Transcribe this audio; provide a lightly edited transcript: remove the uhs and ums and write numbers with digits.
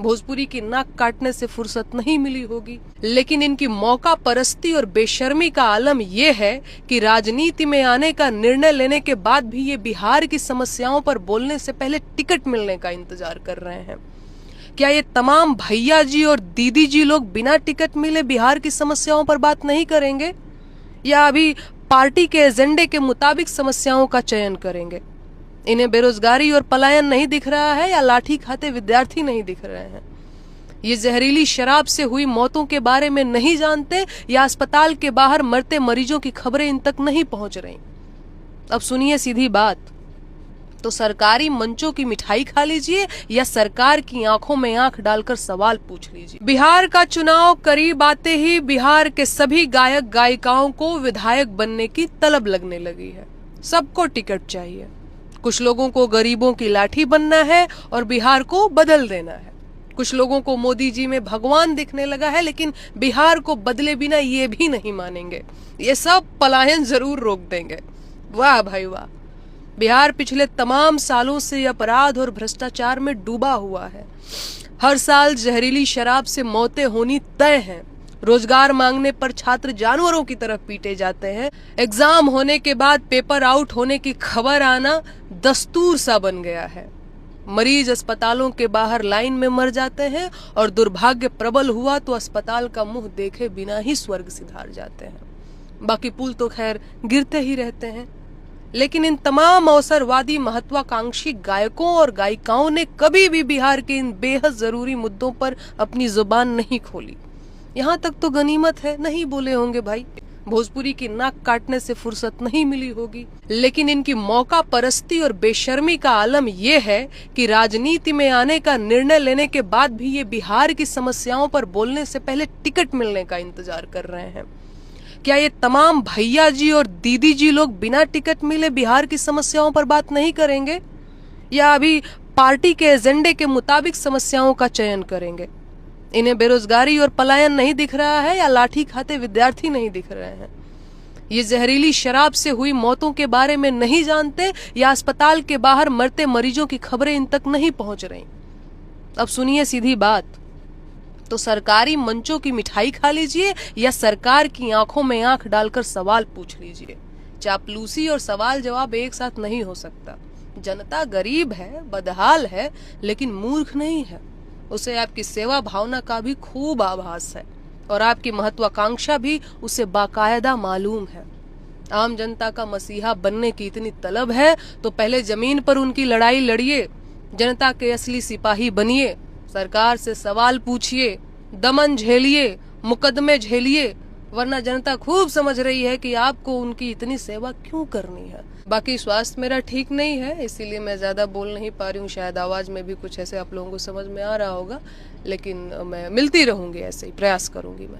भोजपुरी की नाक काटने से फुर्सत नहीं मिली होगी, लेकिन इनकी मौका परस्ती और बेशर्मी का आलम ये है कि राजनीति में आने का निर्णय लेने के बाद भी ये बिहार की समस्याओं पर बोलने से पहले टिकट मिलने का इंतजार कर रहे हैं। क्या ये तमाम भैया जी और दीदी जी लोग बिना टिकट मिले बिहार की समस्याओं पर बात नहीं करेंगे, या अभी पार्टी के एजेंडे के मुताबिक समस्याओं का चयन करेंगे? इन्हें बेरोजगारी और पलायन नहीं दिख रहा है, या लाठी खाते विद्यार्थी नहीं दिख रहे हैं? ये जहरीली शराब से हुई मौतों के बारे में नहीं जानते, या अस्पताल के बाहर मरते मरीजों की खबरें इन तक नहीं पहुंच रही? अब सुनिए सीधी बात, तो सरकारी मंचों की मिठाई खा लीजिए या सरकार की आंखों में आंख डालकर सवाल पूछ लीजिए। बिहार का चुनाव करीब आते ही बिहार के सभी गायक गायिकाओं को विधायक बनने की तलब लगने लगी है। सबको टिकट चाहिए। कुछ लोगों को गरीबों की लाठी बनना है और बिहार को बदल देना है। कुछ लोगों को मोदी जी में भगवान दिखने लगा है, लेकिन बिहार को बदले बिना ये भी नहीं मानेंगे। ये सब पलायन जरूर रोक देंगे। वाह भाई वाह, बिहार पिछले तमाम सालों से अपराध और भ्रष्टाचार में डूबा हुआ है। हर साल जहरीली शराब से मौतें होनी तय हैं। रोजगार मांगने पर छात्र जानवरों की तरफ पीटे जाते हैं। एग्जाम होने के बाद पेपर आउट होने की खबर आना दस्तूर सा बन गया है। मरीज अस्पतालों के बाहर लाइन में मर जाते हैं और दुर्भाग्य प्रबल हुआ तो अस्पताल का मुंह देखे बिना ही स्वर्ग सिधार जाते हैं। बाकी पुल तो खैर गिरते ही रहते हैं। लेकिन इन तमाम अवसरवादी महत्वाकांक्षी गायकों और गायिकाओं ने कभी भी बिहार के इन बेहद जरूरी मुद्दों पर अपनी जुबान नहीं खोली। यहाँ तक तो गनीमत है, नहीं बोले होंगे भाई। भोजपुरी की नाक काटने से फुर्सत नहीं मिली होगी, लेकिन इनकी मौका परस्ती और बेशर्मी का आलम ये है कि राजनीति में आने का निर्णय लेने के बाद भी ये बिहार की समस्याओं पर बोलने से पहले टिकट मिलने का इंतजार कर रहे हैं। क्या ये तमाम भैया जी और दीदी जी लोग बिना टिकट मिले बिहार की समस्याओं पर बात नहीं करेंगे, या अभी पार्टी के एजेंडे के मुताबिक समस्याओं का चयन करेंगे? इन्हें बेरोजगारी और पलायन नहीं दिख रहा है, या लाठी खाते विद्यार्थी नहीं दिख रहे हैं? ये जहरीली शराब से हुई मौतों के बारे में नहीं जानते, या अस्पताल के बाहर मरते मरीजों की खबरें इन तक नहीं पहुंच रही? अब सुनिए सीधी बात, तो सरकारी मंचों की मिठाई खा लीजिए या सरकार की आंखों में आंख डालकर सवाल पूछ लीजिए। चापलूसी और सवाल जवाब एक साथ नहीं हो सकता। जनता गरीब है, बदहाल है, लेकिन मूर्ख नहीं है। उसे आपकी सेवा भावना का भी खूब आभास है और आपकी महत्वाकांक्षा भी उसे बाकायदा मालूम है। आम जनता का मसीहा बनने की इतनी तलब है तो पहले जमीन पर उनकी लड़ाई लड़िए, जनता के असली सिपाही बनिए, सरकार से सवाल पूछिए, दमन झेलिए, मुकदमे झेलिए, वरना जनता खूब समझ रही है कि आपको उनकी इतनी सेवा क्यों करनी है। बाकी स्वास्थ्य मेरा ठीक नहीं है, इसीलिए मैं ज्यादा बोल नहीं पा रही हूँ। शायद आवाज में भी कुछ ऐसे आप लोगों को समझ में आ रहा होगा, लेकिन मैं मिलती रहूंगी, ऐसे ही प्रयास करूंगी मैं।